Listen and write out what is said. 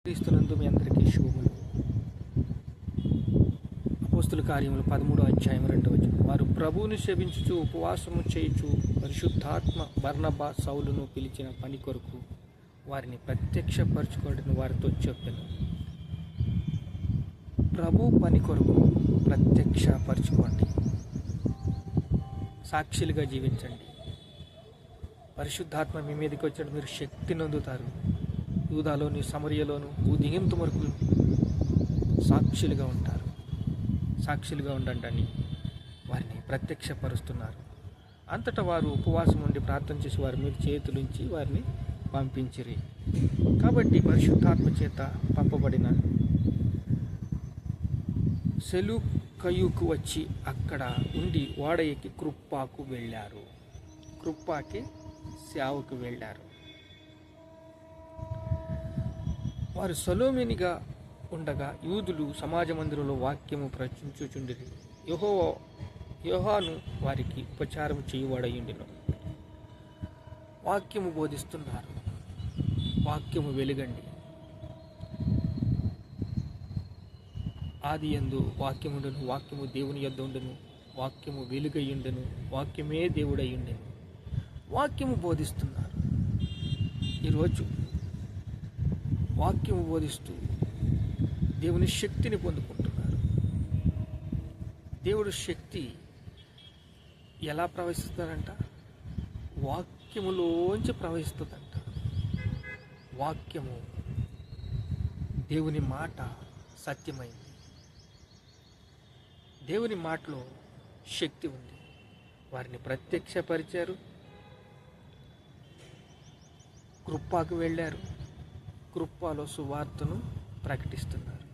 క్రీస్తునందు మీ అందరికీ శుభములు. అపోస్తుల కార్యములు 13వ అధ్యాయం 2వ వచనం. వారు ప్రభువుని సేవించుచు ఉపవాసము చేయుచు పరిశుద్ధాత్మ బర్నబా సౌలును పిలిచిన పని కొరకు వారిని ప్రత్యక్షపరచుకోవడం వారితో చెప్పాను. ప్రభు పని కొరకు ప్రత్యక్షపరచుకోండి, సాక్షులుగా జీవించండి. పరిశుద్ధాత్మ మీ మీదకి వచ్చాడు, మీరు శక్తి నొందుతారు. యూదాలోని సమరియలోను ఉదయంత వరకు సాక్షులుగా ఉంటారు. సాక్షులుగా ఉండండి అని వారిని ప్రత్యక్షపరుస్తున్నారు. అంతటా వారు ఉపవాసం ఉండి ప్రార్థన చేసి వారి మీద చేతులుంచి వారిని పంపించిరి. కాబట్టి పరిశుద్ధాత్మ చేత పంపబడిన సెలూకయుకు వచ్చి అక్కడ ఉండి ఓడ ఎక్కి క్రుప్పాకు వెళ్ళారు. క్రుప్పాకి సేవకు వెళ్ళారు. వారు సొలొమోనిగా ఉండగా యూదులు సమాజ మందిరంలో వాక్యము ప్రచురించుచుండిరి. యోహాను వారికి ఉపచారం చేయువాడయుండెను. వాక్యము బోధిస్తున్నారు. వాక్యము వెలుగండి. ఆది యందు వాక్యముండెను, వాక్యము దేవుని యొద్ద ఉండెను, వాక్యము వెలుగయ్యుండెను, వాక్యమే దేవుడయ్యుండెను. వాక్యము బోధిస్తున్నారు. ఈరోజు వాక్యము బోధిస్తూ దేవుని శక్తిని పొందుకుంటున్నారు. దేవుడు శక్తి ఎలా ప్రవహిస్తుందంట? వాక్యములోంచి ప్రవహిస్తుందంట. వాక్యము, దేవుని మాట సత్యమైంది. దేవుని మాటలో శక్తి ఉంది. వారిని ప్రత్యక్షపరిచారు. కృప్పాకు వెళ్ళారు. కృప్పాలో సువార్తను ప్రకటిస్తున్నారు.